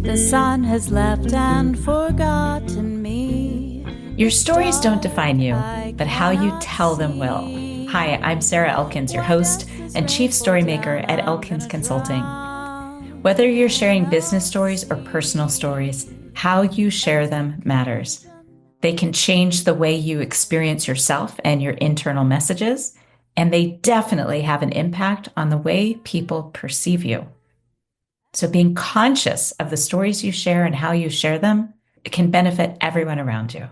The sun has left and forgotten me. Your stories don't define you, but how you tell them will. Hi, I'm Sarah Elkins, your host and chief storymaker at Elkins Consulting. Whether you're sharing business stories or personal stories, how you share them matters. They can change the way you experience yourself and your internal messages, and they definitely have an impact on the way people perceive you. So being conscious of the stories you share and how you share them can benefit everyone around you.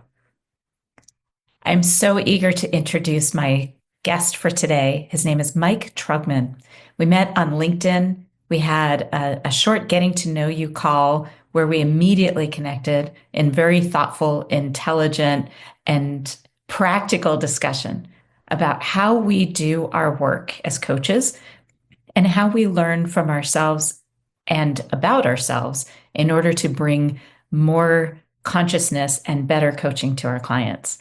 I'm so eager to introduce my guest for today. His name is Mike Trugman. We met on LinkedIn. We had a short getting to know you call where we immediately connected in very thoughtful, intelligent, and practical discussion about how we do our work as coaches and how we learn from ourselves and about ourselves in order to bring more consciousness and better coaching to our clients.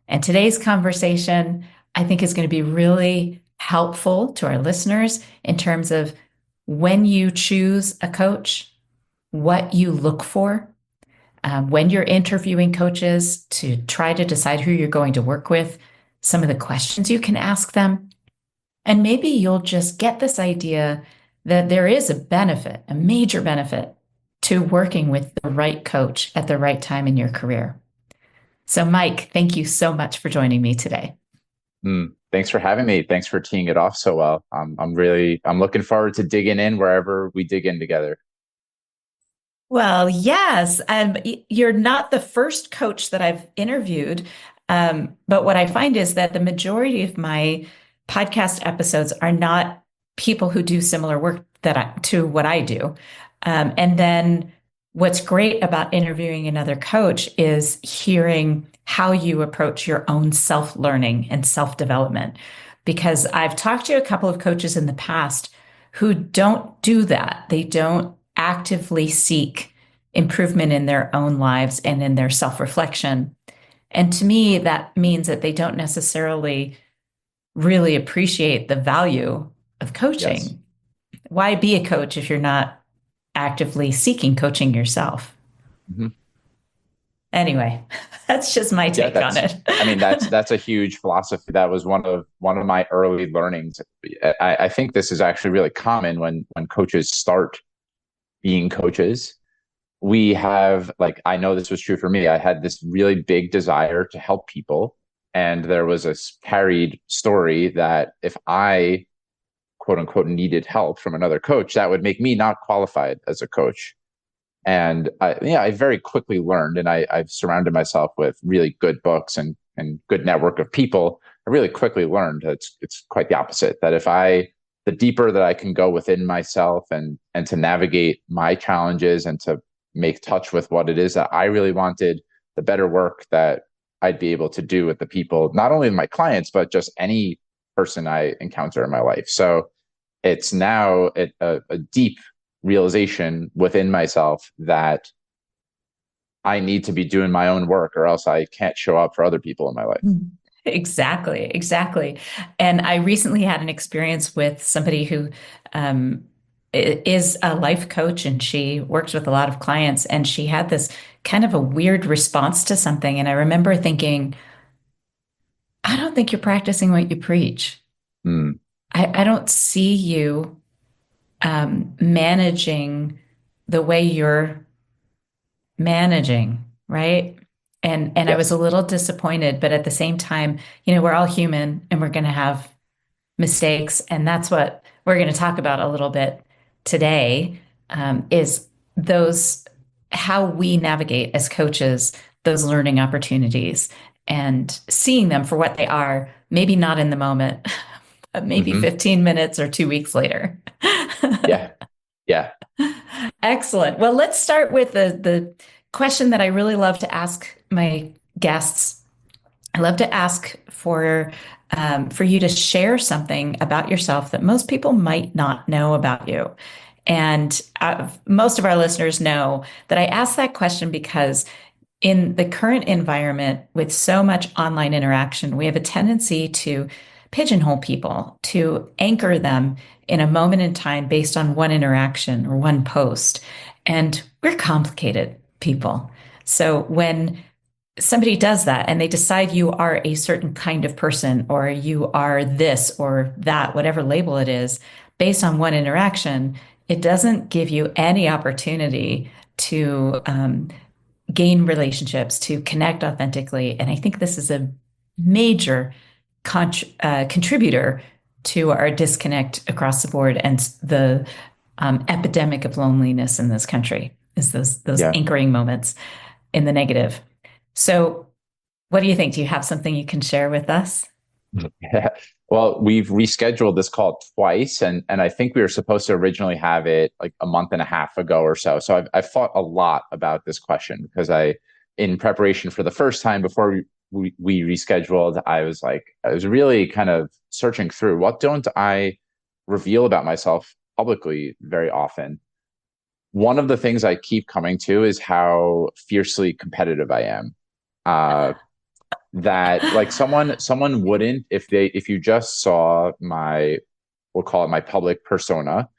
And today's conversation, I think, is going to be really helpful to our listeners in terms of when you choose a coach, what you look for, when you're interviewing coaches to try to decide who you're going to work with, some of the questions you can ask them. And maybe you'll just get this idea that there is a benefit, a major benefit to working with the right coach at the right time in your career. So, Mike, thank you so much for joining me today. Thanks for having me. Thanks for teeing it off so well. I'm looking forward to digging in wherever we dig in together. Well, yes, you're not the first coach that I've interviewed, but what I find is that the majority of my podcast episodes are not people who do similar work to what I do. And then what's great about interviewing another coach is hearing how you approach your own self-learning and self-development. Because I've talked to a couple of coaches in the past who don't do that. They don't actively seek improvement in their own lives and in their self-reflection. And to me, that means that they don't necessarily really appreciate the value of coaching. Yes. Why be a coach if you're not actively seeking coaching yourself? Mm-hmm. Anyway, that's just my take on it. I mean, that's a huge philosophy. That was one of my early learnings. I think this is actually really common when coaches start being coaches. We have, like, I know this was true for me. I had this really big desire to help people. And there was a carried story that if I, quote unquote, needed help from another coach, that would make me not qualified as a coach. And I very quickly learned, and I've surrounded myself with really good books and good network of people. I really quickly learned that it's quite the opposite, that the deeper that I can go within myself and to navigate my challenges and to make touch with what it is that I really wanted, the better work that I'd be able to do with the people, not only my clients, but just any person I encounter in my life. So it's now a deep realization within myself that I need to be doing my own work or else I can't show up for other people in my life. Exactly. And I recently had an experience with somebody who is a life coach, and she works with a lot of clients, and she had this kind of a weird response to something. And I remember thinking, I don't think you're practicing what you preach. I don't see you managing the way you're managing, right? And Yes. I was a little disappointed, but at the same time, we're all human and we're going to have mistakes. And that's what we're going to talk about a little bit today, is how we navigate as coaches, those learning opportunities and seeing them for what they are, maybe not in the moment, but maybe 15 minutes or 2 weeks later. Yeah. Excellent. Well, let's start with the question that I really love to ask my guests. I love to ask for you to share something about yourself that most people might not know about you. And most of our listeners know that I ask that question because in the current environment with so much online interaction, we have a tendency to pigeonhole people, to anchor them in a moment in time based on one interaction or one post. And we're complicated people. So when somebody does that and they decide you are a certain kind of person or you are this or that, whatever label it is, based on one interaction, it doesn't give you any opportunity to gain relationships, to connect authentically. And I think this is a major contributor to our disconnect across the board and the epidemic of loneliness in this country is those Yeah. anchoring moments in the negative. So what do you think? Do you have something you can share with us? Yeah. Well, we've rescheduled this call twice, and I think we were supposed to originally have it like a month and a half ago or so. So I've thought a lot about this question because in preparation for the first time before we rescheduled, I was really kind of searching through what don't I reveal about myself publicly very often. One of the things I keep coming to is how fiercely competitive I am. Uh, that like someone wouldn't if you just saw my, we'll call it my public persona.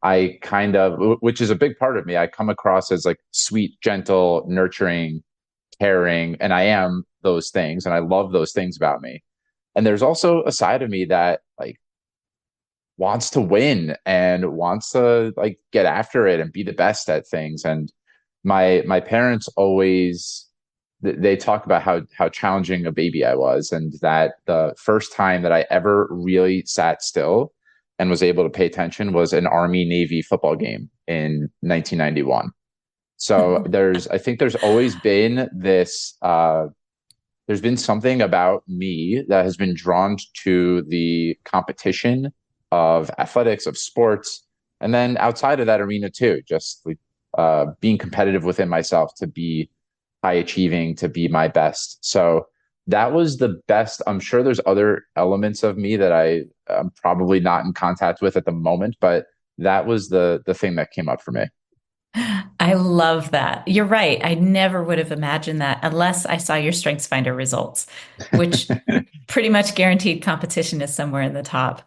I kind of, which is a big part of me, I come across as like sweet, gentle, nurturing, caring, and I am those things and I love those things about me. And there's also a side of me that like wants to win and wants to like get after it and be the best at things. And my parents always, they talk about how challenging a baby I was, and that the first time that I ever really sat still and was able to pay attention was an Army Navy football game in 1991. So I think there's always been this there's been something about me that has been drawn to the competition of athletics, of sports, and then outside of that arena too, just like being competitive within myself to be high achieving, to be my best. So that was the best. I'm sure there's other elements of me that I'm probably not in contact with at the moment, but that was the thing that came up for me. I love that. You're right. I never would have imagined that unless I saw your StrengthsFinder results, which pretty much guaranteed competition is somewhere in the top.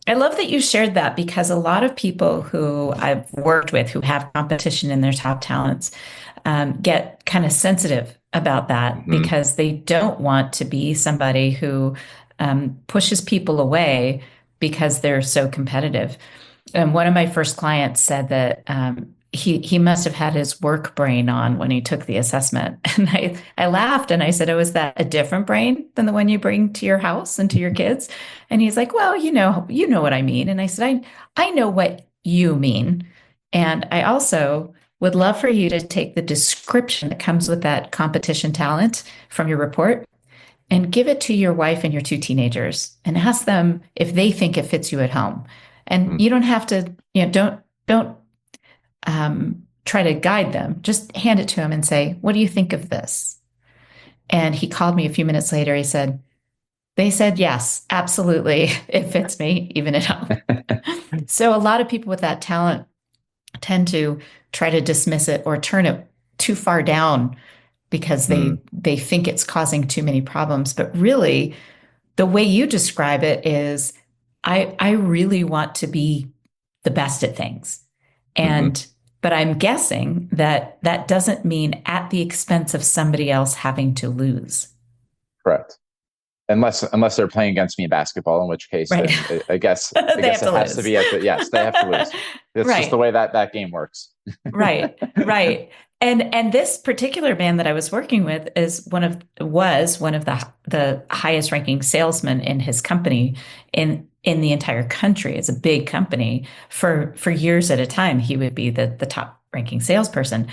I love that you shared that because a lot of people who I've worked with who have competition in their top talents get kind of sensitive about that Mhm. because they don't want to be somebody who pushes people away because they're so competitive. And one of my first clients said that he must have had his work brain on when he took the assessment. And I laughed and I said, "Oh, is that a different brain than the one you bring to your house and to your kids?" And he's like, "Well, you know what I mean." And I said, I know what you mean. And I also would love for you to take the description that comes with that competition talent from your report and give it to your wife and your two teenagers and ask them if they think it fits you at home. And Mhm. you don't have to, don't try to guide them. Just hand it to him and say, "What do you think of this?" And he called me a few minutes later. He said, "They said yes, absolutely, it fits me even at home." So a lot of people with that talent tend to try to dismiss it or turn it too far down because Mm. they think it's causing too many problems. But really, the way you describe it is I really want to be the best at things. Mhm. And but I'm guessing that that doesn't mean at the expense of somebody else having to lose. Correct. Unless they're playing against me in basketball, in which case Right. then I They have guess to it has to lose. be at the, yes, they have to lose. It's just the Right. way that game works. Right, right. And this particular man that I was working with is was one of the highest ranking salesmen in his company in the entire country. It's a big company. For years at a time, he would be the top ranking salesperson.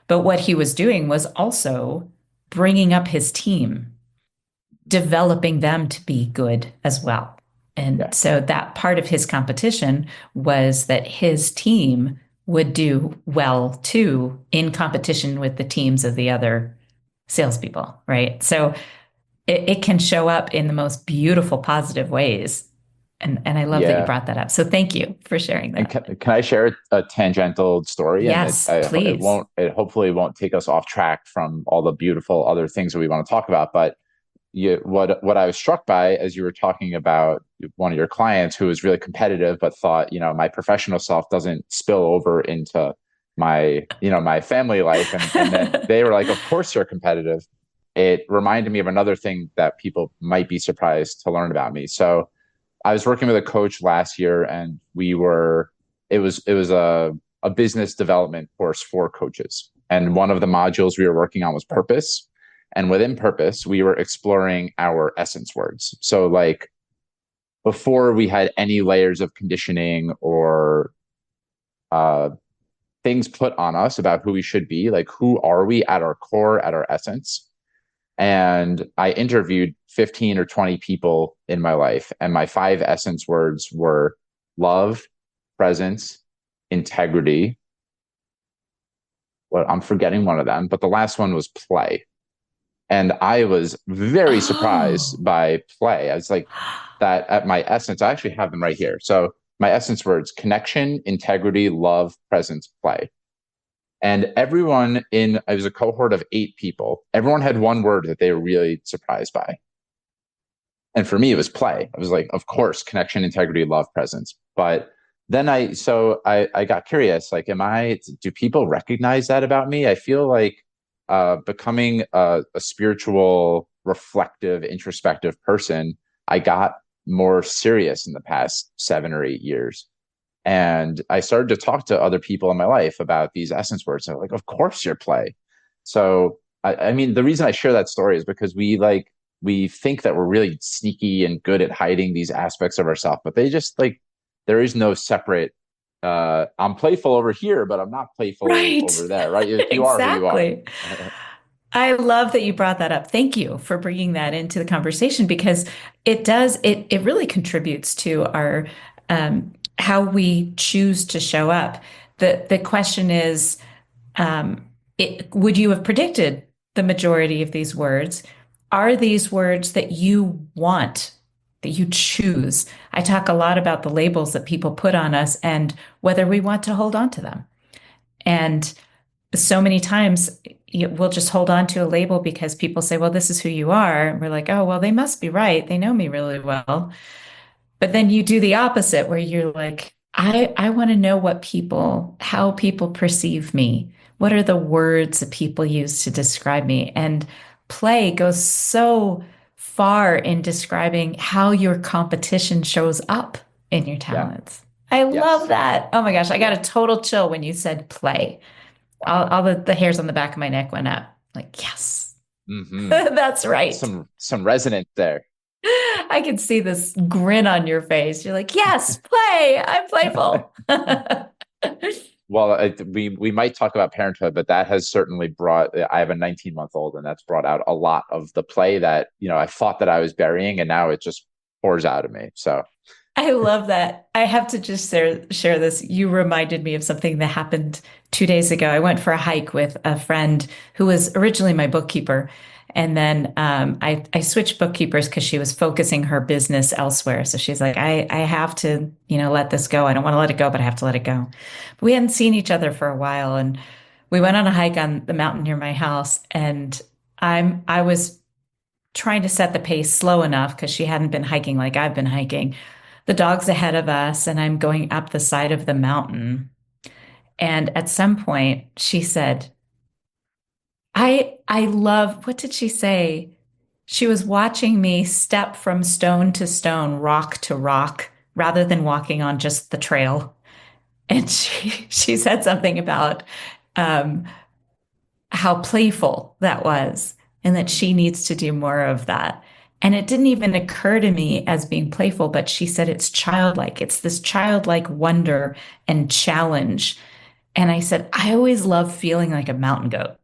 But what he was doing was also bringing up his team, developing them to be good as well. And Yeah. so that part of his competition was that his team would do well too in competition with the teams of the other salespeople, right? So it can show up in the most beautiful, positive ways. And I love that you Yeah. brought that up. So thank you for sharing And that. can I share a tangential story? And Yes, please. it hopefully won't take us off track from all the beautiful other things that we want to talk about. But what I was struck by as you were talking about one of your clients who was really competitive, but thought, my professional self doesn't spill over into my family life. And then they were like, of course you're competitive. It reminded me of another thing that people might be surprised to learn about me. So I was working with a coach last year, and it was a business development course for coaches. And one of the modules we were working on was purpose. And within purpose, we were exploring our essence words. So like before we had any layers of conditioning or uh, things put on us about who we should be, like who are we at our core, at our essence. And I interviewed 15 or 20 people in my life. And my 5 essence words were love, presence, integrity. Well, I'm forgetting one of them, but the last one was play. And I was very surprised Oh, by play. I was like, that at my essence, I actually have them right here. So my essence words: connection, integrity, love, presence, play. And everyone it was a cohort of 8 people. Everyone had one word that they were really surprised by. And for me, it was play. I was like, of course, connection, integrity, love, presence. But then I got curious, like, do people recognize that about me? I feel like becoming a spiritual, reflective, introspective person, I got more serious in the past 7 or 8 years. And I started to talk to other people in my life about these essence words. And they're like, of course you're play. So I mean, the reason I share that story is because we think that we're really sneaky and good at hiding these aspects of ourselves, but they just like there is no separate I'm playful over here, but I'm not playful right. over there, right? Like you are who you are. Exactly. I love that you brought that up. Thank you for bringing that into the conversation because it really contributes to our how we choose to show up. The question is, would you have predicted the majority of these words? Are these words that you want, that you choose? I talk a lot about the labels that people put on us and whether we want to hold on to them. And so many times we'll just hold on to a label because people say, well, this is who you are. And we're like, oh, well, they must be right. They know me really well. But then you do the opposite where you're like, I want to know how people perceive me. What are the words that people use to describe me? And play goes so far in describing how your competition shows up in your Yeah. talents. I love Yes. that. Oh my gosh, I got Yeah. a total chill when you said play. Wow. All the hairs on the back of my neck went up. Like, yes, Hmm. that's right. Some resonance there. I can see this grin on your face. You're like, yes, play. I'm playful. Well, we might talk about parenthood, but that has certainly brought. I have a 19-month-old, and that's brought out a lot of the play that I thought that I was burying, and now it just pours out of me. So, I love that. I have to just share this. You reminded me of something that happened 2 days ago. I went for a hike with a friend who was originally my bookkeeper. And then I switched bookkeepers because she was focusing her business elsewhere. So she's like, I have to, let this go. I don't want to let it go, but I have to let it go. But we hadn't seen each other for a while. And we went on a hike on the mountain near my house. And I was trying to set the pace slow enough because she hadn't been hiking like I've been hiking. The dog's ahead of us, and I'm going up the side of the mountain. And at some point, she said, I love, what did she say? She was watching me step from stone to stone, rock to rock, rather than walking on just the trail. And she said something about um, how playful that was and that she needs to do more of that. And it didn't even occur to me as being playful, but she said it's childlike. It's this childlike wonder and challenge. And I said, I always love feeling like a mountain goat.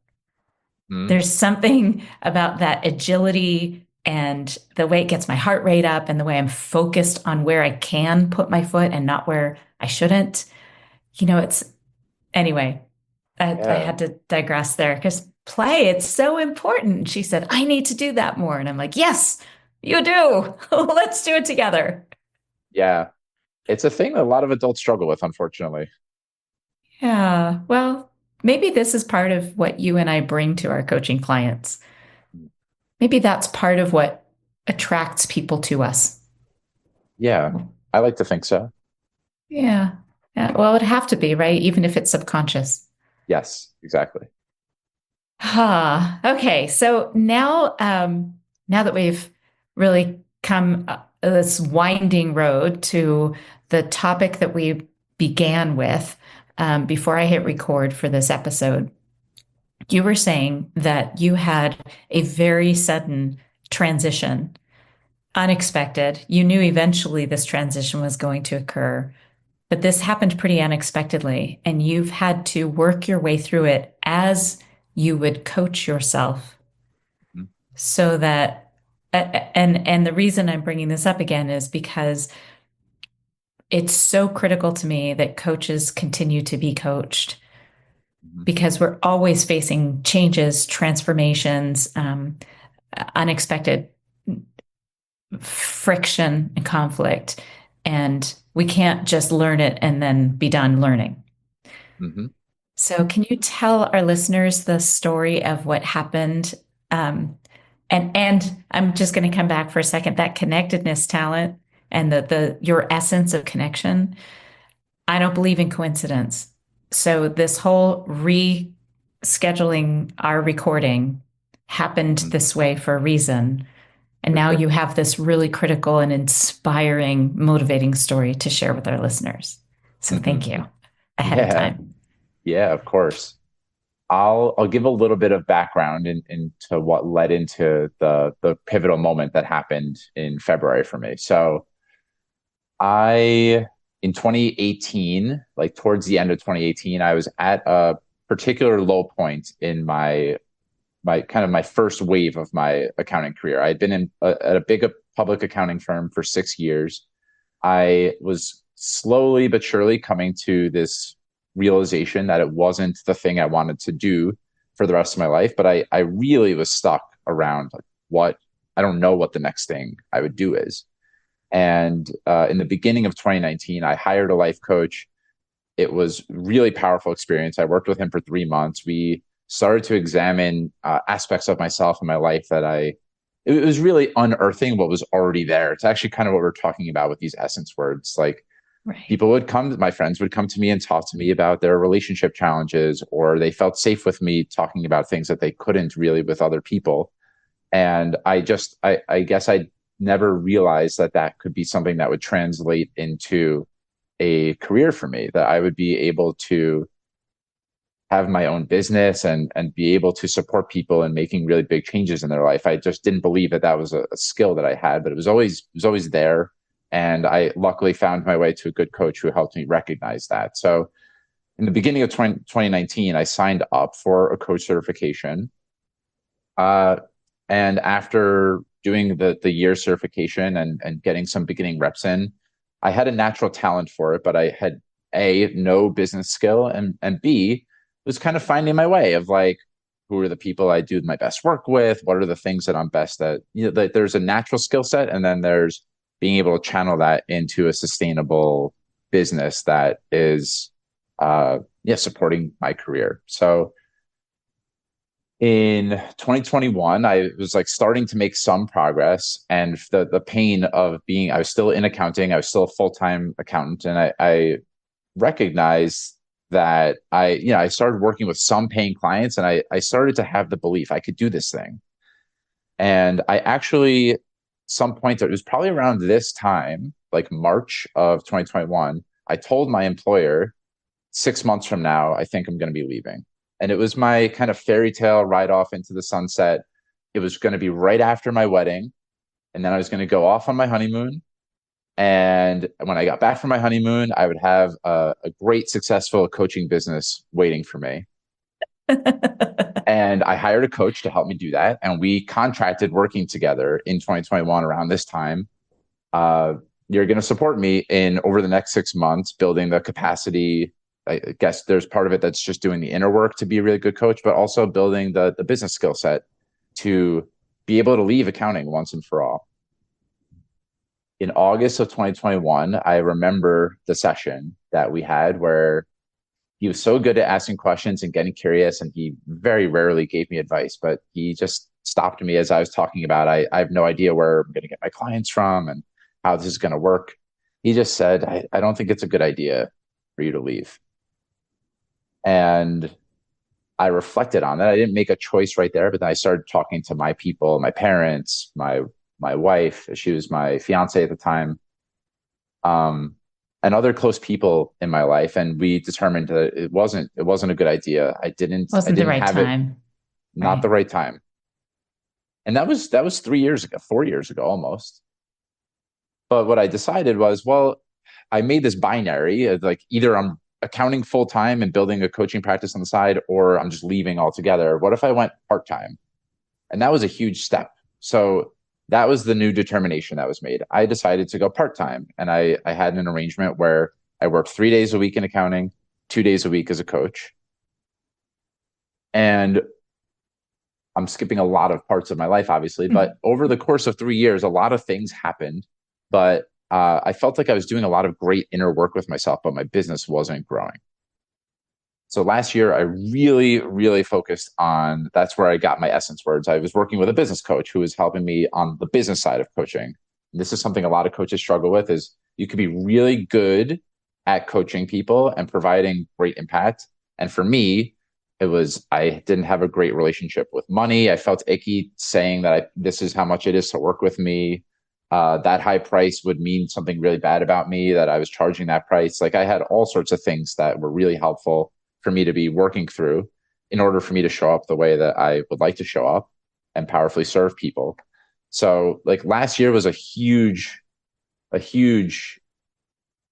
mm, There's something about that agility and the way it gets my heart rate up and the way I'm focused on where I can put my foot and not where I shouldn't. It's anyway, I yeah, had to digress there because play, it's so important. She said, I need to do that more. And I'm like, yes, you do. Let's do it together. yeah. It's a thing that a lot of adults struggle with, unfortunately. Yeah. Well, maybe this is part of what you and I bring to our coaching clients. Maybe that's part of what attracts people to us. Yeah, I like to think so. Yeah. Yeah. Well, it'd have to be, right? Even if it's subconscious. Yes, exactly. Okay. So now, now that we've really come this winding road to the topic that we began with, before I hit record for this episode, you were saying that you had a very sudden transition, unexpected. You knew eventually this transition was going to occur, but this happened pretty unexpectedly, and you've had to work your way through it as you would coach yourself Mhm. so that and the reason I'm bringing this up again is because it's so critical to me that coaches continue to be coached Mhm. because we're always facing changes, transformations, unexpected friction and conflict. And we can't just learn it and then be done learning. Mhm. So, can you tell our listeners the story of what happened? Um, and I'm just going to come back for a second. That connectedness talent and the your essence of connection. I don't believe in coincidence. So this whole rescheduling our recording happened Mhm. this way for a reason. And For now sure. you have this really critical and inspiring, motivating story to share with our listeners. So Mhm. thank you ahead of Yeah, time. yeah, of course. I'll give a little bit of background into what led into the pivotal moment that happened in February for me. So I in 2018, like towards the end of 2018, I was at a particular low point in my kind of my first wave of my accounting career. I had been at a big public accounting firm for 6 years. I was slowly but surely coming to this realization that it wasn't the thing I wanted to do for the rest of my life, but I really was stuck around like what I don't know what the next thing I would do is. And in the beginning of 2019, I hired a life coach. It was really powerful experience. I worked with him for 3 months. We started to examine aspects of myself and my life that it was really unearthing what was already there. It's actually kind of what we're talking about with these essence words. Like Right. people would come, my friends would come to me and talk to me about their relationship challenges, or they felt safe with me talking about things that they couldn't really with other people. And I guess I never realized that that could be something that would translate into a career for me, that I would be able to have my own business and be able to support people and making really big changes in their life. I just didn't believe that that was a skill that I had, but it was always there. And I luckily found my way to a good coach who helped me recognize that. So in the beginning of 2019, I signed up for a coach certification. Uh, and after doing the year certification and getting some beginning reps in, I had a natural talent for it, but I had no business skill, and B, was kind of finding my way of like, who are the people I do my best work with? What are the things that I'm best at? Like there's a natural skill set, and then there's being able to channel that into a sustainable business that is, supporting my career. So in 2021, I was like starting to make some progress, and the pain of being, I was still in accounting, I was still a full-time accountant, and I recognized that I started working with some paying clients, and I started to have the belief I could do this thing. And I actually, some point, it was probably around this time, like March of 2021, I told my employer, 6 months from now, I think I'm going to be leaving. And it was my kind of fairy tale ride off into the sunset. It was going to be right after my wedding. And then I was going to go off on my honeymoon. And when I got back from my honeymoon, I would have a great, successful coaching business waiting for me. And I hired a coach to help me do that. And we contracted working together in 2021 around this time. Uh, you're going to support me in over the next 6 months, building the capacity. I guess there's part of it that's just doing the inner work to be a really good coach, but also building the business skill set to be able to leave accounting once and for all. In August of 2021, I remember the session that we had where he was so good at asking questions and getting curious, and he very rarely gave me advice, but he just stopped me as I was talking about, I have no idea where I'm going to get my clients from and how this is going to work. He just said, I don't think it's a good idea for you to leave. And I reflected on that. I didn't make a choice right there, but then I started talking to my people, my parents, my wife. She was my fiance at the time, and other close people in my life, and we determined that it wasn't a good idea. I Wasn't the didn't right have it, time. not Right. the right time. And that was 3 years ago, 4 years ago almost. But what I decided was, well, I made this binary of like either I'm accounting full time and building a coaching practice on the side, or I'm just leaving altogether. What if I went part time? And that was a huge step. So that was the new determination that was made. I decided to go part time, and I had an arrangement where I worked 3 days a week in accounting, 2 days a week as a coach. And I'm skipping a lot of parts of my life, obviously, but over the course of 3 years, a lot of things happened. But I felt like I was doing a lot of great inner work with myself, but my business wasn't growing. So last year, I really, really focused on, that's where I got my essence words. I was working with a business coach who was helping me on the business side of coaching. And this is something a lot of coaches struggle with, is you could be really good at coaching people and providing great impact. And for me, it was, I didn't have a great relationship with money. I felt icky saying that this is how much it is to work with me. That high price would mean something really bad about me, that I was charging that price. Like I had all sorts of things that were really helpful for me to be working through in order for me to show up the way that I would like to show up and powerfully serve people. So like last year was a huge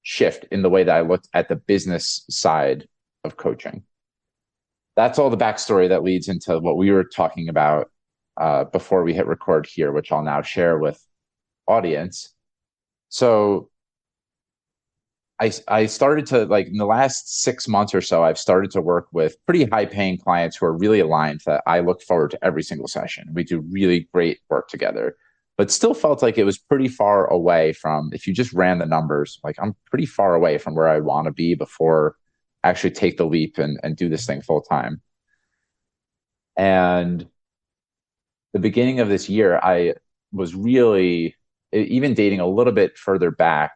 shift in the way that I looked at the business side of coaching. That's all the backstory that leads into what we were talking about before we hit record here, which I'll now share with audience. So I started to, like, in the last 6 months or so, I've started to work with pretty high paying clients who are really aligned, that I look forward to every single session. We do really great work together, but still felt like it was pretty far away from, if you just ran the numbers, like I'm pretty far away from where I want to be before I actually take the leap and do this thing full time. And the beginning of this year, I was really, even dating a little bit further back,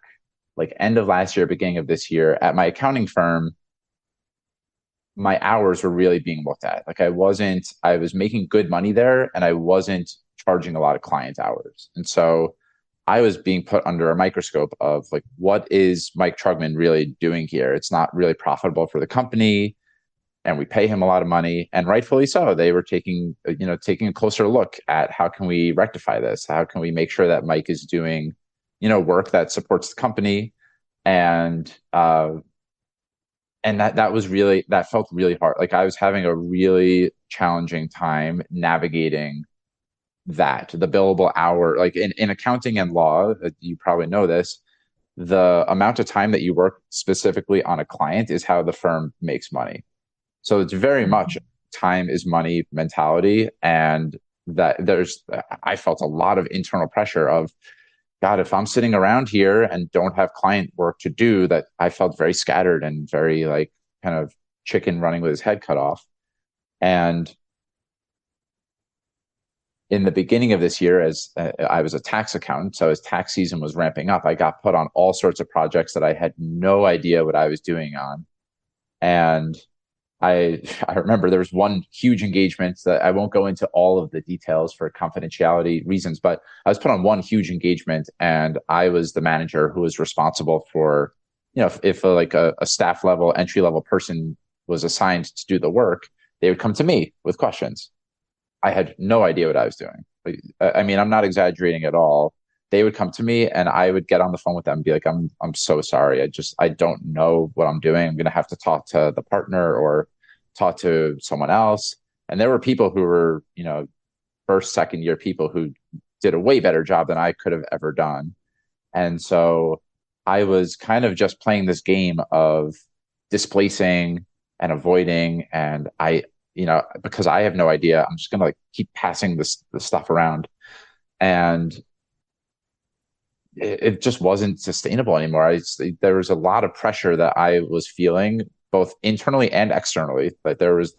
like end of last year, beginning of this year, at my accounting firm, my hours were really being looked at. Like I was making good money there, and I wasn't charging a lot of client hours. And so I was being put under a microscope of like, what is Mike Trugman really doing here? It's not really profitable for the company, and we pay him a lot of money, and rightfully so. They were taking a closer look at, how can we rectify this? How can we make sure that Mike is doing work that supports the company? And that felt really hard. Like I was having a really challenging time navigating the billable hour. Like in accounting and law, you probably know this, the amount of time that you work specifically on a client is how the firm makes money. So it's very much time is money mentality. And I felt a lot of internal pressure of, God, if I'm sitting around here and don't have client work to do, that I felt very scattered and very like kind of chicken running with his head cut off. And in the beginning of this year, as I was a tax accountant, so as tax season was ramping up, I got put on all sorts of projects that I had no idea what I was doing on. And I remember there was one huge engagement that I won't go into all of the details for confidentiality reasons, but I was put on one huge engagement, and I was the manager who was responsible for, if like a staff level, entry level person was assigned to do the work, they would come to me with questions. I had no idea what I was doing. I mean, I'm not exaggerating at all. They would come to me, and I would get on the phone with them and be like, I'm so sorry. I don't know what I'm doing. I'm going to have to talk to the partner or talk to someone else. And there were people who were, first, second year people who did a way better job than I could have ever done. And so I was kind of just playing this game of displacing and avoiding. And because I have no idea, I'm just going to like keep passing this stuff around. And it just wasn't sustainable anymore. There was a lot of pressure that I was feeling, both internally and externally. Like there was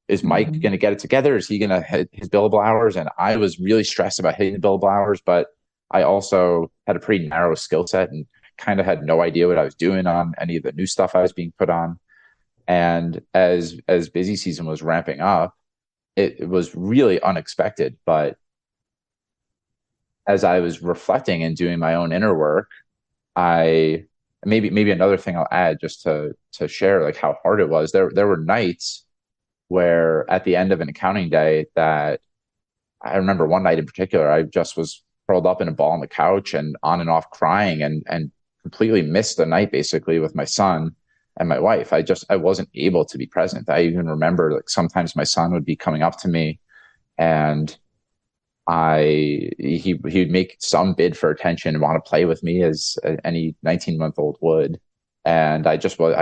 is Mike Mhm. going to get it together? Is he going to hit his billable hours? And I was really stressed about hitting the billable hours, but I also had a pretty narrow skill set and kind of had no idea what I was doing on any of the new stuff I was being put on. And as busy season was ramping up, it was really unexpected. But as I was reflecting and doing my own inner work, I maybe another thing I'll add just to share like how hard it was. There were nights where at the end of an accounting day that I remember one night in particular, I just was curled up in a ball on the couch and on and off crying and completely missed the night basically with my son and my wife. I wasn't able to be present. I even remember like sometimes my son would be coming up to me and he'd make some bid for attention and want to play with me as any 19-month-old would. And I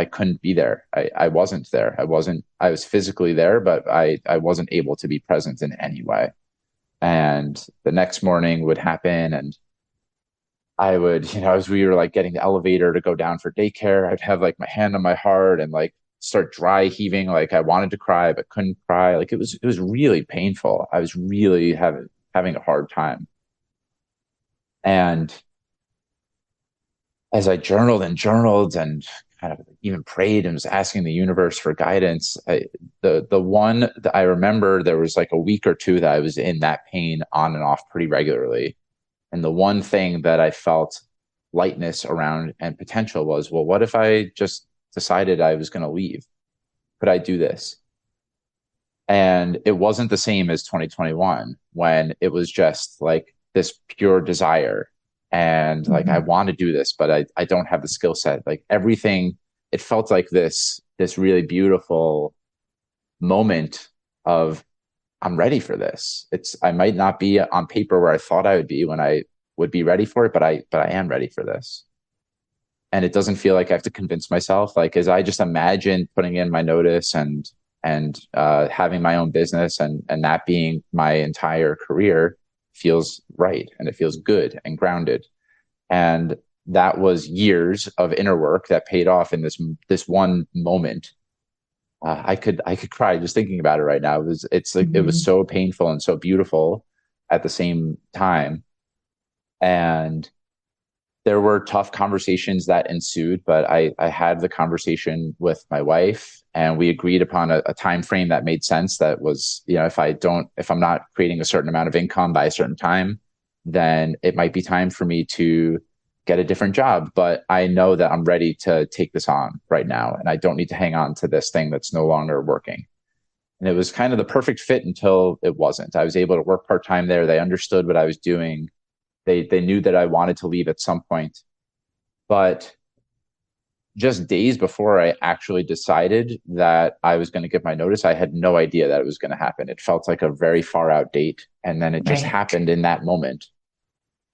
couldn't be there. I wasn't there. I was physically there, but I wasn't able to be present in any way. And the next morning would happen and I would, as we were like getting the elevator to go down for daycare, I'd have like my hand on my heart and like start dry heaving. Like I wanted to cry, but couldn't cry. Like it was really painful. I was really having a hard time. And as I journaled and kind of even prayed and was asking the universe for guidance, the one that I remember there was like a week or two that I was in that pain on and off pretty regularly. And the one thing that I felt lightness around and potential was, well, what if I just decided I was going to leave? Could I do this? And it wasn't the same as 2021 when it was just like this pure desire. And like, I Mhm. want to do this, but I don't have the skill set. Like everything, it felt like this really beautiful moment of I'm ready for this. I might not be on paper where I thought I would be when I would be ready for it, but I am ready for this. And it doesn't feel like I have to convince myself. Like as I just imagine putting in my notice and having my own business and that being my entire career feels right and it feels good and grounded. And that was years of inner work that paid off in this one moment. I could cry just thinking about it right now. It's like it was Mhm. so painful and so beautiful at the same time. And there were tough conversations that ensued, but I had the conversation with my wife and we agreed upon a time frame that made sense. That was, if I'm not creating a certain amount of income by a certain time, then it might be time for me to get a different job. But I know that I'm ready to take this on right now, and I don't need to hang on to this thing that's no longer working. And it was kind of the perfect fit until it wasn't. I was able to work part time there. They understood what I was doing. They knew that I wanted to leave at some point, but just days before I actually decided that I was going to give my notice, I had no idea that it was going to happen. It felt like a very far out date, and then it just Right. happened in that moment.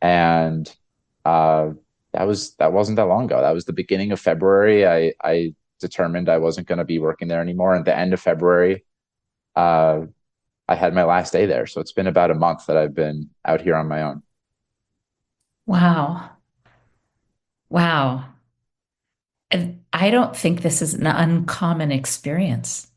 And uh, that wasn't that long ago. That was the beginning of February. I determined I wasn't going to be working there anymore. And at the end of February, uh, I had my last day there. So it's been about a month that I've been out here on my own. Wow. Wow. And I don't think this is an uncommon experience.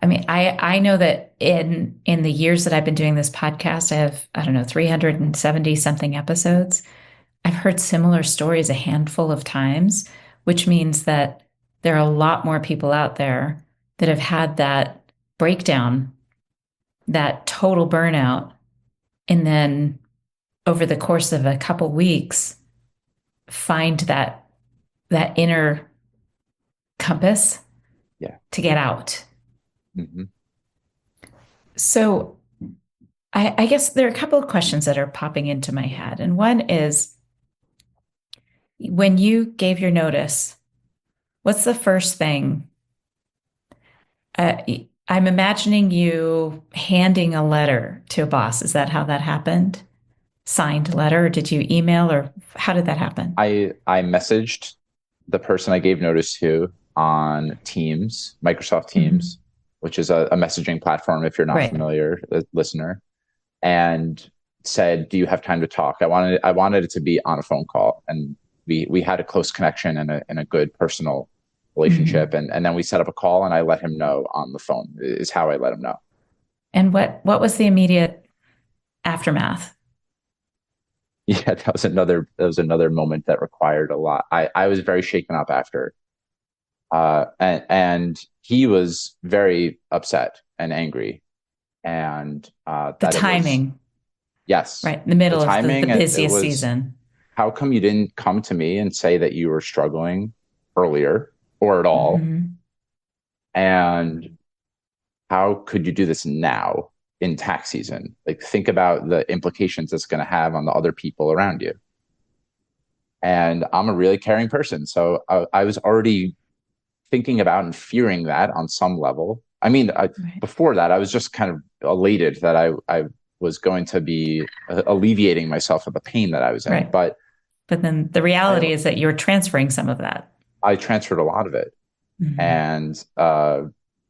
I mean, I know that in the years that I've been doing this podcast, I have, I don't know, 370 something episodes. I've heard similar stories a handful of times, which means that there are a lot more people out there that have had that breakdown, that total burnout, and then over the course of a couple weeks find that inner compass Yeah. to get out. Mm-hmm. So I guess there are a couple of questions that are popping into my head. And one is when you gave your notice, what's the first thing? Uh, I'm imagining you handing a letter to a boss. Is that how that happened? Signed letter? Or did you email or how did that happen? I messaged the person I gave notice to on Teams, Microsoft Mhm. Teams, which is a messaging platform if you're not Right. familiar, listener, and said, "Do you have time to talk?" I wanted it to be on a phone call, and we had a close connection and a good personal relationship. Mm-hmm. And then we set up a call and I let him know on the phone is how I let him know. And what was the immediate aftermath? Yeah, that was another moment that required a lot. I was very shaken up after. And he was very upset and angry. And The that it was, timing, yes, right? In the the middle of the timing, and it busiest was, season. how come you didn't come to me and say that you were struggling earlier or at all? Mm-hmm. And how could you do this now in tax season? Like, think about the implications it's going to have on the other people around you. And I'm a really caring person. So I was already thinking about and fearing that on some level. I mean, Right. before that, I was just kind of elated that I was going to be alleviating myself of the pain that I was in. Right. But But then the I, reality is that you're transferring some of that. I transferred a lot of it. Mm-hmm. And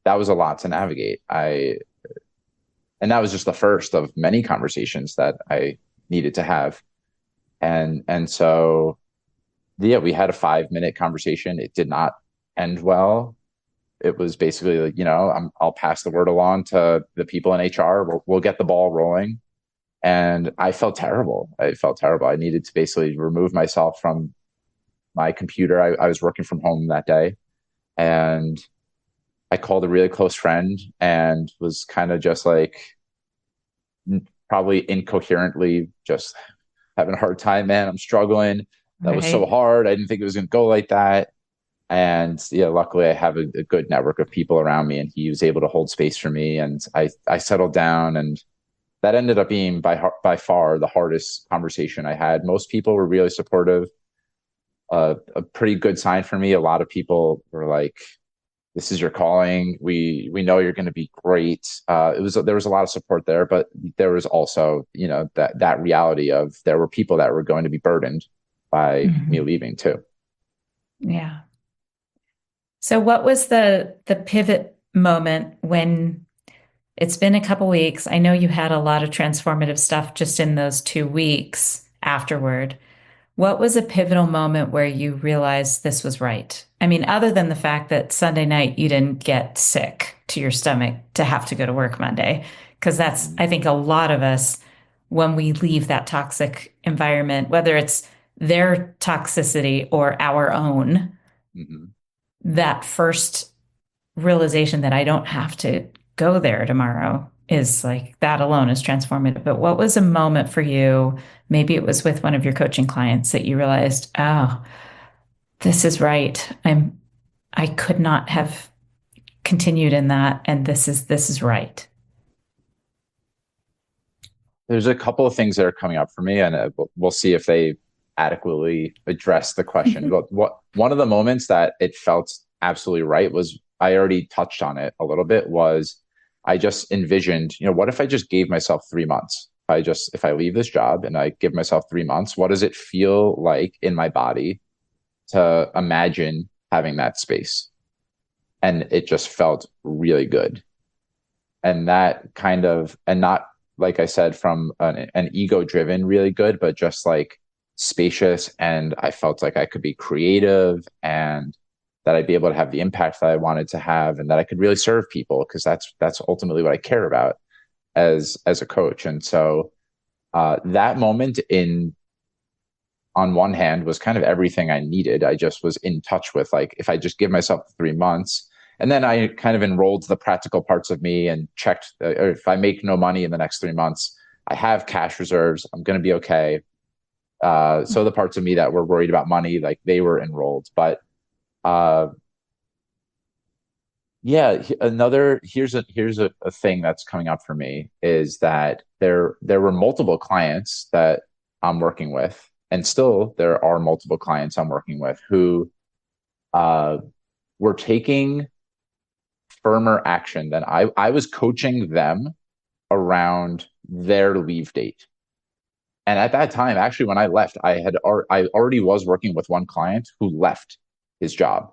that was a lot to navigate. And that was just the first of many conversations that I needed to have. And so, yeah, we had a 5 minute conversation. It did not end well. It was basically like, I'll pass the word along to the people in HR. We'll get the ball rolling. And I felt terrible. I felt terrible. I needed to basically remove myself from my computer. I was working from home that day, and I called a really close friend and was kind of just like, probably incoherently, just having a hard time, man. I'm struggling. That was so Right. hard. I didn't think it was going to go like that. And yeah, luckily I have a good network of people around me, and he was able to hold space for me. And I settled down, and that ended up being by far the hardest conversation I had. Most people were really supportive. A pretty good sign for me. A lot of people were like, "This is your calling. We know you're going to be great." There was a lot of support there, but there was also, that reality of there were people that were going to be burdened by me Mm-hmm. leaving too. Yeah. So what was the pivot moment when it's been a couple weeks? I know you had a lot of transformative stuff just in those 2 weeks afterward. What was a pivotal moment where you realized this was right? I mean, other than the fact that Sunday night you didn't get sick to your stomach to have to go to work Monday, because that's, Mm-hmm. I think, a lot of us, when we leave that toxic environment, whether it's their toxicity or our own, Mm-hmm. that first realization that I don't have to go there tomorrow is like that alone is transformative. But what was a moment for you? Maybe it was with one of your coaching clients that you realized, oh, this is right. I could not have continued in that, and this is right. There's a couple of things that are coming up for me, and we'll see if they adequately address the question. But one of the moments that it felt absolutely right was, I already touched on it a little bit, was I just envisioned, what if I just gave myself 3 months? If I leave this job and I give myself 3 months, what does it feel like in my body to imagine having that space? And it just felt really good. And that kind of, and not, like I said, from an ego driven really good, but just like spacious. And I felt like I could be creative, and that I'd be able to have the impact that I wanted to have, and that I could really serve people, because that's ultimately what I care about as a coach. And so that moment, in on one hand, was kind of everything I needed. I just was in touch with, like, if I just give myself 3 months. And then I kind of enrolled the practical parts of me and checked, if I make no money in the next 3 months, I have cash reserves. I'm going to be okay. So the parts of me that were worried about money, like, they were enrolled. But uh, yeah, here's a thing that's coming up for me, is that there were multiple clients that I'm working with, and still there are multiple clients I'm working with who uh, were taking firmer action than I was coaching them around their leave date. And at that time, actually, when I left, I already was working with one client who left his job.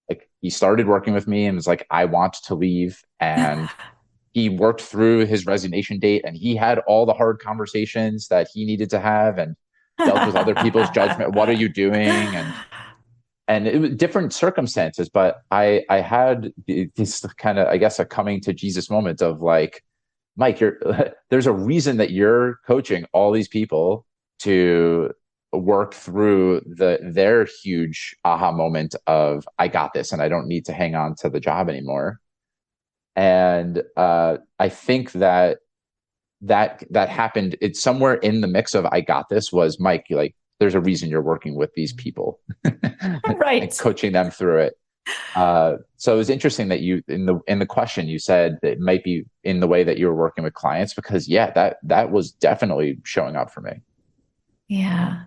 Like, he started working with me and was like, I want to leave. And he worked through his resignation date, and he had all the hard conversations that he needed to have, and dealt with other people's judgment. What are you doing? And and it was different circumstances, but I had this kind of, I guess, a coming to Jesus moment of like, Mike, you're there's a reason that you're coaching all these people to work through their huge aha moment of I got this and I don't need to hang on to the job anymore. And I think that happened. It's somewhere in the mix of I got this was Mike, like there's a reason you're working with these people and Right. coaching them through it. So it was interesting that you in the question you said it might be in the way that you were working with clients because yeah, that was definitely showing up for me. Yeah.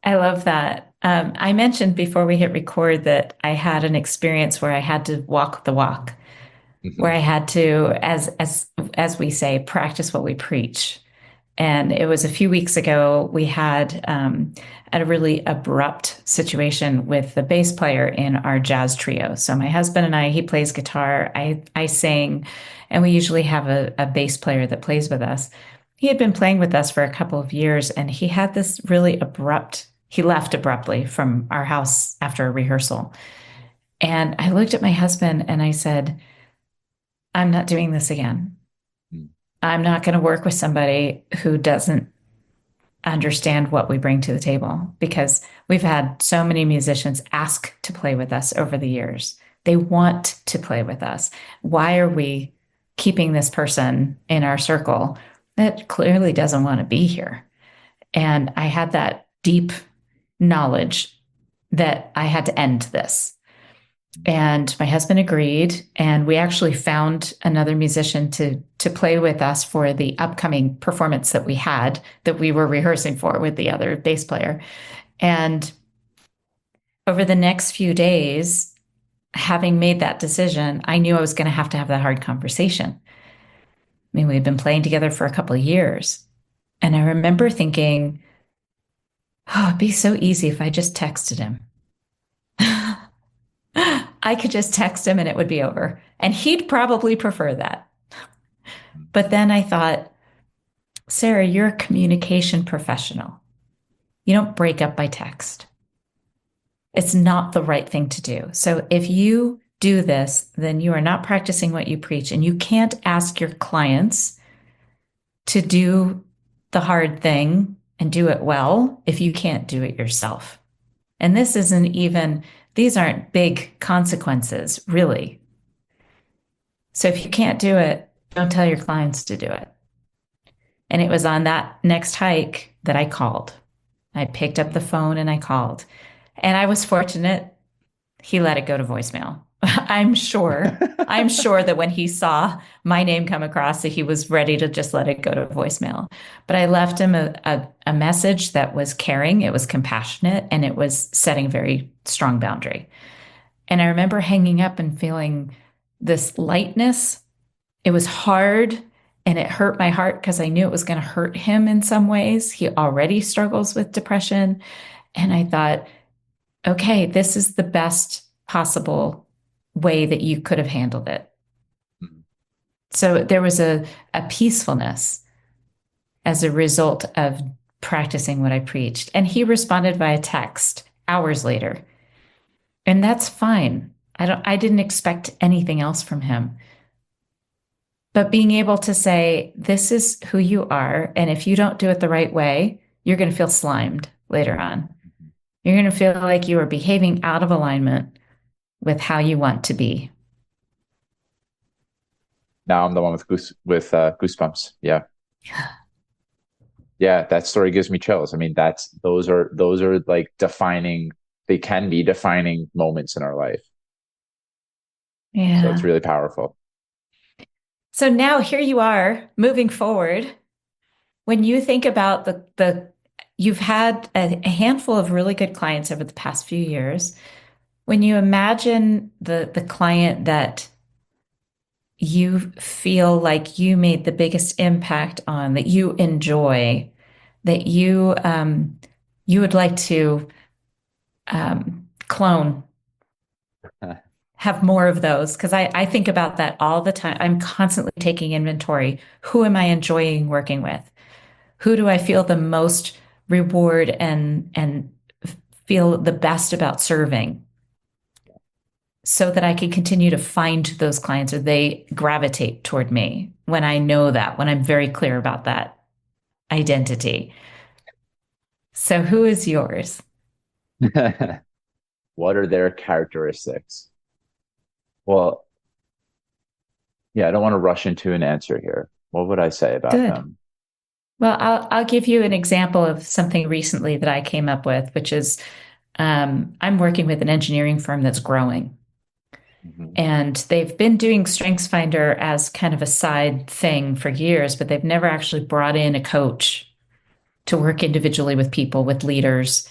I love that. I mentioned before we hit record that I had an experience where I had to walk the walk, where I Hmm. had to, as we say, practice what we preach. And it was a few weeks ago, we had a really abrupt situation with the bass player in our jazz trio. So my husband and I, he plays guitar, I sing, and we usually have a bass player that plays with us. He had been playing with us for a couple of years, and he had this really abrupt, he left abruptly from our house after a rehearsal. And I looked at my husband and I said, I'm not doing this again. I'm not going to work with somebody who doesn't understand what we bring to the table because we've had so many musicians ask to play with us over the years. They want to play with us. Why are we keeping this person in our circle that clearly doesn't want to be here? And I had that deep knowledge that I had to end this. And my husband agreed, and we actually found another musician to play with us for the upcoming performance that we had that we were rehearsing for with the other bass player. And over the next few days, having made that decision, I knew I was going to have that hard conversation. I mean, we had been playing together for a couple of years. And I remember thinking, oh, it'd be so easy if I just texted him. I could just text him and it would be over. And he'd probably prefer that. But then I thought, Sarah, you're a communication professional. You don't break up by text. It's not the right thing to do. So if you do this, then you are not practicing what you preach. And you can't ask your clients to do the hard thing and do it well if you can't do it yourself. And this isn't even, these aren't big consequences, really. So if you can't do it, don't tell your clients to do it. And it was on that next hike that I called. I picked up the phone and I called. And I was fortunate he let it go to voicemail. I'm sure that when he saw my name come across that he was ready to just let it go to voicemail. But I left him a message that was caring, it was compassionate, and it was setting a very strong boundary. And I remember hanging up and feeling this lightness. It was hard and it hurt my heart because I knew it was going to hurt him in some ways. He already struggles with depression. And I thought, okay, this is the best possible way that you could have handled it. So there was a peacefulness as a result of practicing what I preached. And he responded via text hours later. And that's fine. I didn't expect anything else from him. But being able to say, this is who you are. And if you don't do it the right way, you're going to feel slimed later on. You're going to feel like you are behaving out of alignment with how you want to be. Now I'm the one with goosebumps. Yeah. Yeah, that story gives me chills. I mean, those are like defining, they can be defining moments in our life. So it's Yeah. really powerful. So now here you are moving forward. When you think about the you've had a handful of really good clients over the past few years. When you imagine the client that you feel like you made the biggest impact on, that you enjoy, that you would like to clone, have more of those, because I think about that all the time. I'm constantly taking inventory. Who am I enjoying working with? Who do I feel the most reward and feel the best about serving so that I can continue to find those clients or they gravitate toward me when I know that, when I'm very clear about that identity. So who is yours? What are their characteristics? Well, yeah, I don't want to rush into an answer here. What would I say about Good. them? Well, I'll give you an example of something recently that I came up with, which is I'm working with an engineering firm that's growing. Mhm. And they've been doing StrengthsFinder as kind of a side thing for years, but they've never actually brought in a coach to work individually with people, with leaders.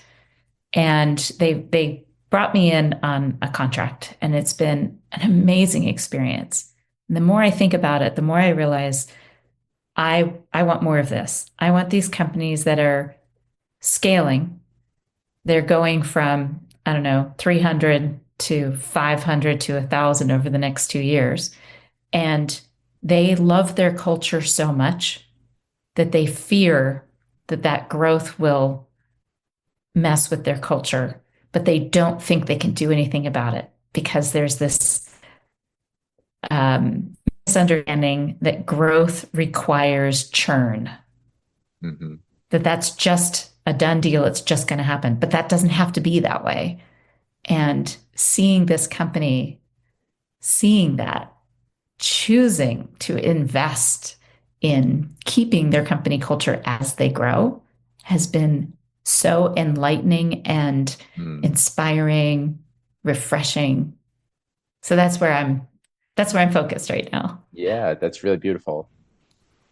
And they brought me in on a contract, and it's been an amazing experience. And the more I think about it, the more I realize I want more of this. I want these companies that are scaling. They're going from, I don't know, 300 to 500 to 1,000 over the next 2 years. And they love their culture so much that they fear that that growth will mess with their culture, but they don't think they can do anything about it because there's this misunderstanding that growth requires churn, Mhm. that that's just a done deal. It's just going to happen, but that doesn't have to be that way. And seeing this company, seeing that, choosing to invest in keeping their company culture as they grow has been so enlightening and Mm. inspiring, refreshing. So that's where I'm focused right now. Yeah, that's really beautiful.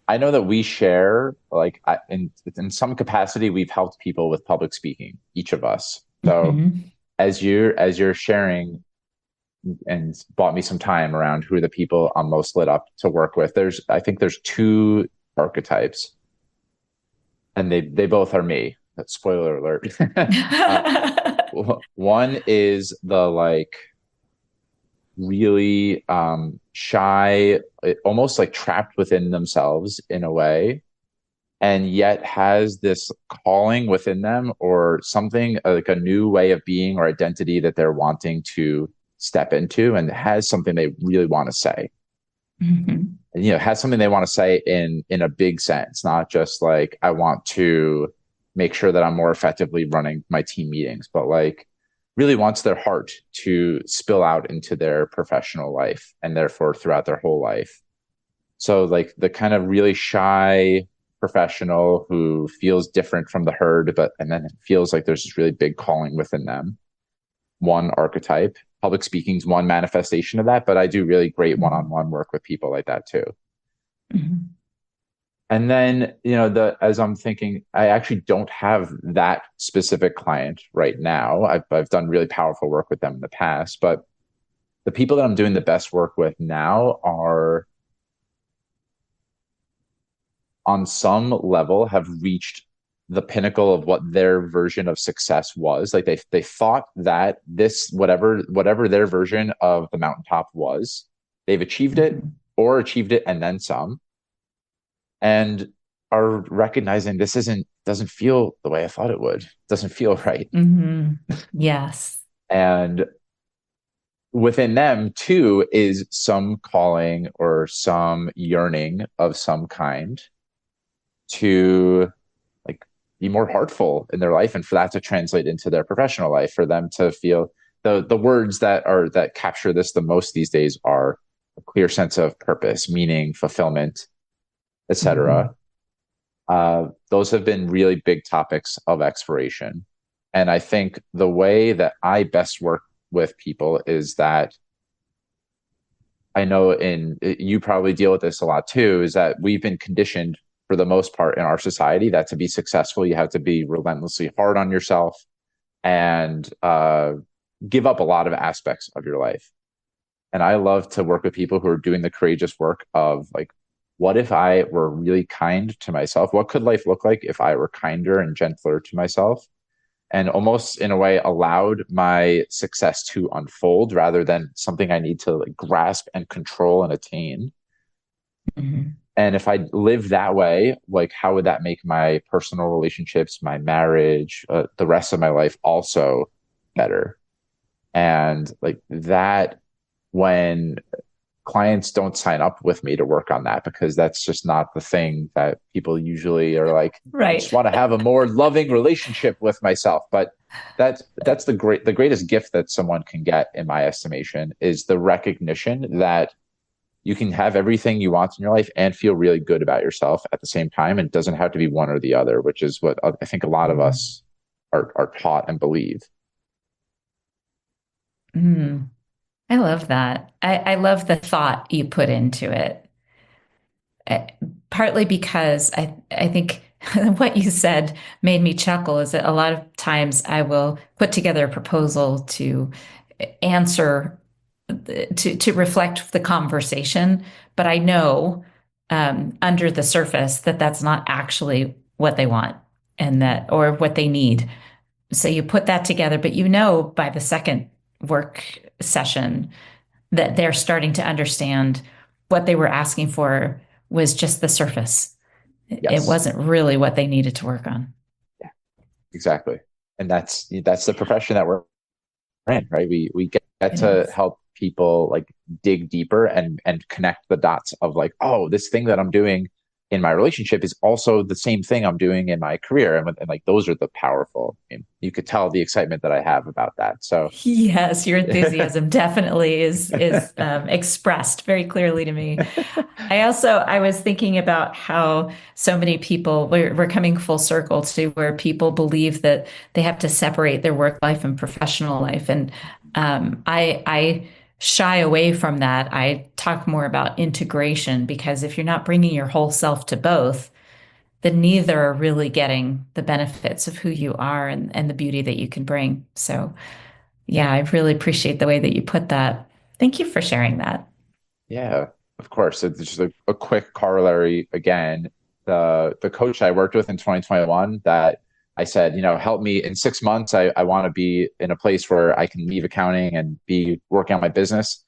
I know that we share, like, in some capacity, we've helped people with public speaking, each of us. So Mhm. as you're sharing and bought me some time around who are the people I'm most lit up to work with, I think there's two archetypes, and they both are me. Spoiler alert. uh, One is the like really shy, almost like trapped within themselves in a way, and yet has this calling within them or something like a new way of being or identity that they're wanting to step into, and has something they really want to say. Mhm. And, has something they want to say in a big sense, not just like I want to make sure that I'm more effectively running my team meetings, but like really wants their heart to spill out into their professional life and therefore throughout their whole life. So like the kind of really shy professional who feels different from the herd, but and then it feels like there's this really big calling within them. One archetype. Public speaking is one manifestation of that, but I do really great Mhm. one-on-one work with people like that too. Mhm. And then, as I'm thinking, I actually don't have that specific client right now. I've done really powerful work with them in the past, but the people that I'm doing the best work with now are on some level have reached the pinnacle of what their version of success was. Like they thought that this whatever their version of the mountaintop was, they've achieved it Mhm. or achieved it and then some, and are recognizing this isn't doesn't feel the way I thought it would. Doesn't feel right. Mhm. Yes. And within them too is some calling or some yearning of some kind to like be more heartful in their life, and for that to translate into their professional life, for them to feel the words that capture this the most these days are a clear sense of purpose, meaning, fulfillment, etc. Mhm. Those have been really big topics of exploration, and I think the way that I best work with people is that I know in you probably deal with this a lot too, is that we've been conditioned for the most part in our society that to be successful, you have to be relentlessly hard on yourself and give up a lot of aspects of your life. And I love to work with people who are doing the courageous work of like, what if I were really kind to myself? What could life look like if I were kinder and gentler to myself? And almost in a way allowed my success to unfold rather than something I need to like grasp and control and attain. Mhm. And if I live that way, like how would that make my personal relationships, my marriage, the rest of my life also better? And like that, when clients don't sign up with me to work on that, because that's just not the thing that people usually are like, I just Right. want to have a more loving relationship with myself. But that's the greatest gift that someone can get, in my estimation, is the recognition that you can have everything you want in your life and feel really good about yourself at the same time. And it doesn't have to be one or the other, which is what I think a lot of us are taught and believe. Mm, I love that. I love the thought you put into it. Uh, Partly because I think what you said made me chuckle is that a lot of times I will put together a proposal to answer to reflect the conversation, but I know under the surface that that's not actually what they want and that or what they need. So you put that together, but you know by the second work session that they're starting to understand what they were asking for was just the surface. It Yes, wasn't really what they needed to work on. exactly. And that's the profession that we're in, right? We get It to is. help people like dig deeper and connect the dots of like, oh, this thing that I'm doing in my relationship is also the same thing I'm doing in my career. And like those are the powerful. I mean, you could tell the excitement that I have about that. So Yes, your enthusiasm definitely is expressed very clearly to me. I was thinking about how so many people, we're coming full circle to where people believe that they have to separate their work life and professional life. And I shy away from that. I talk more about integration because if you're not bringing your whole self to both, then neither are really getting the benefits of who you are and the beauty that you can bring. So, yeah, I really appreciate the way that you put that. Thank you for sharing that. yeah, of course. It's just a quick corollary again. The coach I worked with in 2021, that I said, help me in 6 months. I want to be in a place where I can leave accounting and be working on my business.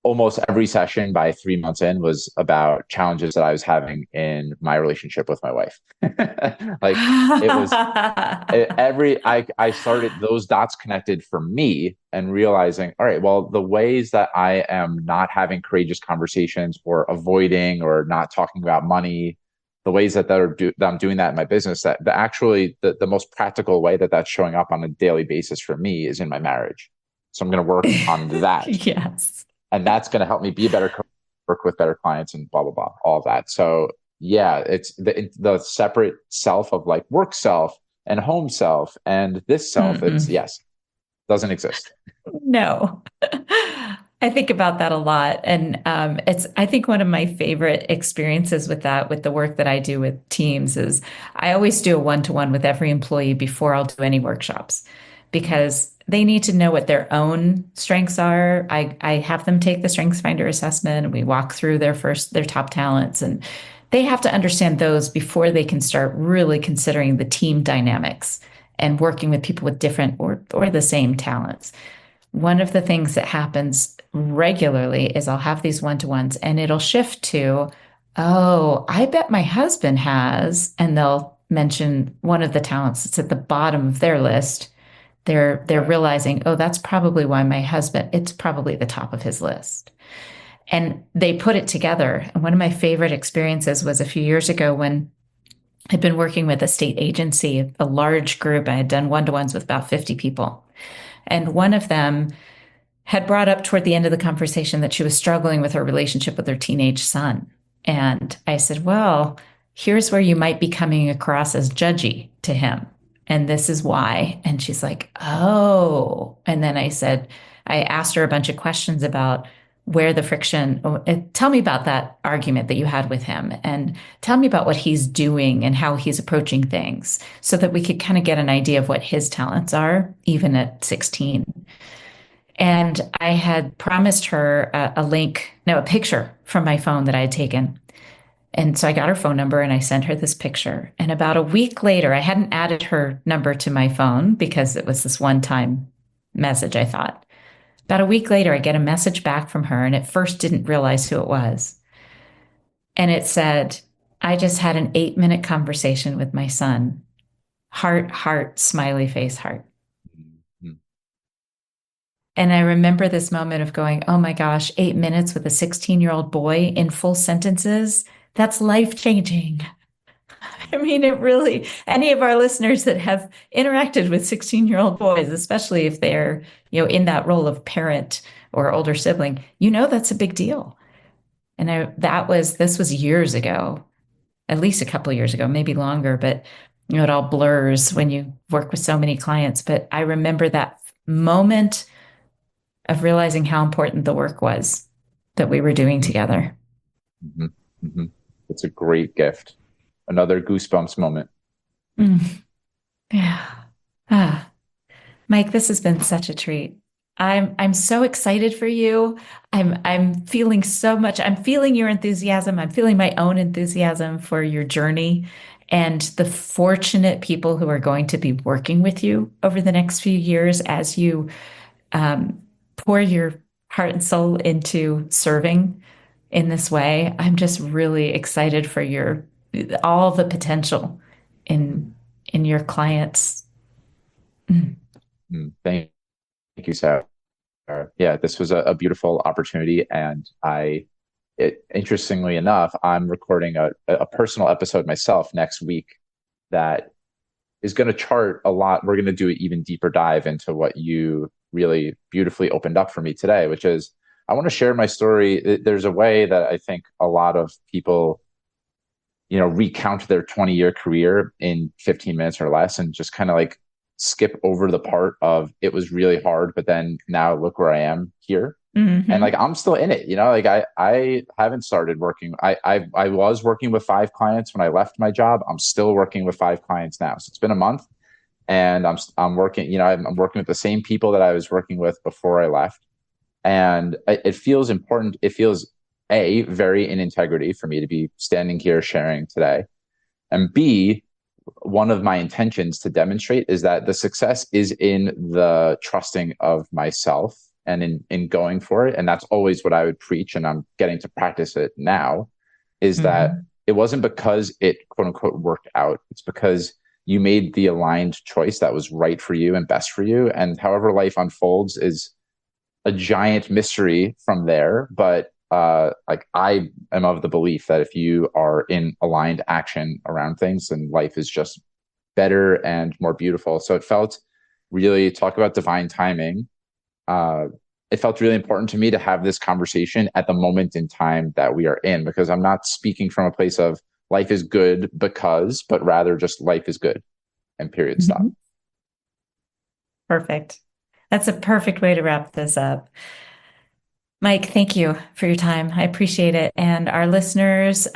Almost every session by 3 months in was about challenges that I was having in my relationship with my wife. Like it was I started, those dots connected for me and realizing, all right, well, the ways that I am not having courageous conversations or avoiding or not talking about money, the ways that I'm doing that in my business, that actually the most practical way that that's showing up on a daily basis for me is in my marriage. So I'm going to work on that, Yes. and that's going to help me be a better coach, work with better clients, and blah blah blah, all of that. So yeah, it's the separate self of like work self and home self and this self. It's, Mm-mm. yes, doesn't exist. No. I think about that a lot. And I think one of my favorite experiences with that, with the work that I do with teams, is I always do a one-to-one with every employee before I'll do any workshops because they need to know what their own strengths are. I have them take the Strengths Finder assessment and we walk through their top talents, and they have to understand those before they can start really considering the team dynamics and working with people with different or the same talents. One of the things that happens regularly is I'll have these one-to-ones and it'll shift to, oh, I bet my husband has, and they'll mention one of the talents that's at the bottom of their list. They're Right. realizing, oh, that's probably why my husband, it's probably the top of his list. And they put it together. And one of my favorite experiences was a few years ago when I'd been working with a state agency, a large group. I had done one-to-ones with about 50 people. And one of them had brought up toward the end of the conversation that she was struggling with her relationship with her teenage son. And I said, well, here's where you might be coming across as judgy to him. And this is why. And she's like, oh. And then I asked her a bunch of questions about where the friction, tell me about that argument that you had with him and tell me about what he's doing and how he's approaching things so that we could kind of get an idea of what his talents are, even at 16. And I had promised her a link, no, a picture from my phone that I had taken. And so I got her phone number and I sent her this picture. And about a week later, I hadn't added her number to my phone because it was this one time message, I thought. About a week later, I get a message back from her and at first didn't realize who it was. And it said, I just had an 8-minute conversation with my son. Heart, heart, smiley face, heart. Mhm. And I remember this moment of going, oh my gosh, 8 minutes with a 16-year-old boy in full sentences. That's life changing. I mean, it really, any of our listeners that have interacted with 16-year-old boys, especially if they're, in that role of parent or older sibling, that's a big deal. And this was years ago, at least a couple of years ago, maybe longer, but it all blurs when you work with so many clients. But I remember that moment of realizing how important the work was that we were doing Mhm. together. Mhm. Mhm. It's a great gift. Another goosebumps moment. Mm, yeah. Ah, Mike, this has been such a treat. I'm so excited for you. I'm feeling so much. I'm feeling your enthusiasm. I'm feeling my own enthusiasm for your journey and the fortunate people who are going to be working with you over the next few years as you um, pour your heart and soul into serving in this way. I'm just really excited for your all the potential in in your clients. Mm. Thank you, Sarah. Yeah, this was a beautiful opportunity, and interestingly enough, I'm recording a personal episode myself next week that is going to chart a lot. We're going to do an even deeper dive into what you really beautifully opened up for me today, which is I want to share my story. There's a way that I think a lot of people, recount their 20-year career in 15 minutes or less and just kind of like skip over the part of it was really hard, but then now look where I am here. And like Hmm. I'm still in it, like I haven't started working. I was working with 5 clients when I left my job. I'm still working with 5 clients now. So it's been a month, and I'm working. I'm working with the same people that I was working with before I left, and it feels important. It feels very in integrity for me to be standing here sharing today, and B, one of my intentions to demonstrate is that the success is in the trusting of myself and in going for it. And that's always what I would preach. And I'm getting to practice it now, is that Hmm. it wasn't because it quote unquote worked out. It's because you made the aligned choice that was right for you and best for you. And however life unfolds is a giant mystery from there. But like I am of the belief that if you are in aligned action around things, then life is just better and more beautiful. So it felt really, talk about divine timing. Uh, it felt really important to me to have this conversation at the moment in time that we are in, because I'm not speaking from a place of life is good because, but rather just life is good and period, stop. Hmm. Perfect. That's a perfect way to wrap this up. Mike, thank you for your time. I appreciate it. And our listeners,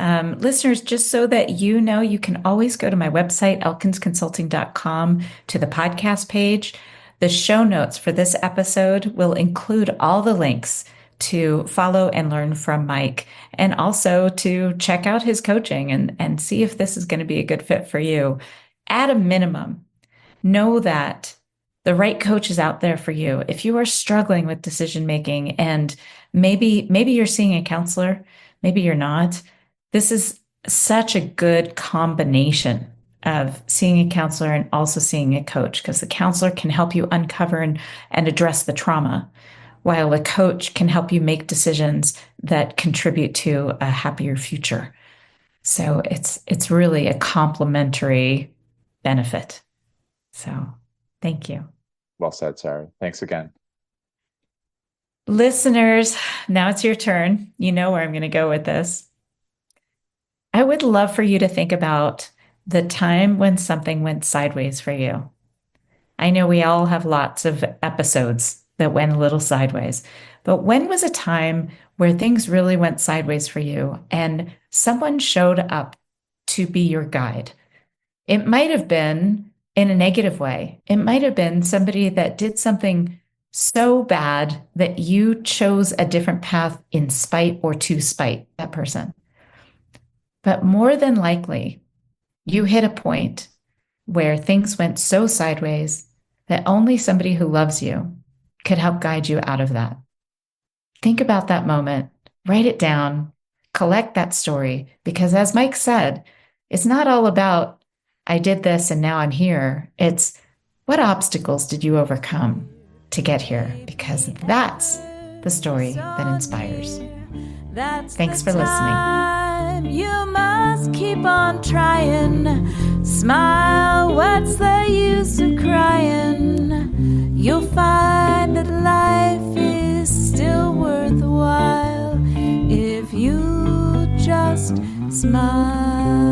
just so that you can always go to my website, elkinsconsulting.com, to the podcast page. The show notes for this episode will include all the links to follow and learn from Mike, and also to check out his coaching and see if this is going to be a good fit for you. At a minimum, know that the right coach is out there for you. If you are struggling with decision making, and maybe you're seeing a counselor, maybe you're not. This is such a good combination of seeing a counselor and also seeing a coach, because the counselor can help you uncover and address the trauma, while a coach can help you make decisions that contribute to a happier future. So it's really a complementary benefit. So thank you. Well said, Sarah. Thanks again. Listeners, now it's your turn. You know where I'm going to go with this. I would love for you to think about the time when something went sideways for you. I know we all have lots of episodes that went a little sideways, but when was a time where things really went sideways for you and someone showed up to be your guide? It might have been in a negative way. It might have been somebody that did something so bad that you chose a different path in spite or to spite that person. But more than likely, you hit a point where things went so sideways that only somebody who loves you could help guide you out of that. Think about that moment, write it down, collect that story because, as Mike said, it's not all about, I did this and now I'm here. It's what obstacles did you overcome to get here? Because that's the story that inspires. Thanks for listening. You must keep on trying. Smile, what's the use of crying? You'll find that life is still worthwhile if you just smile.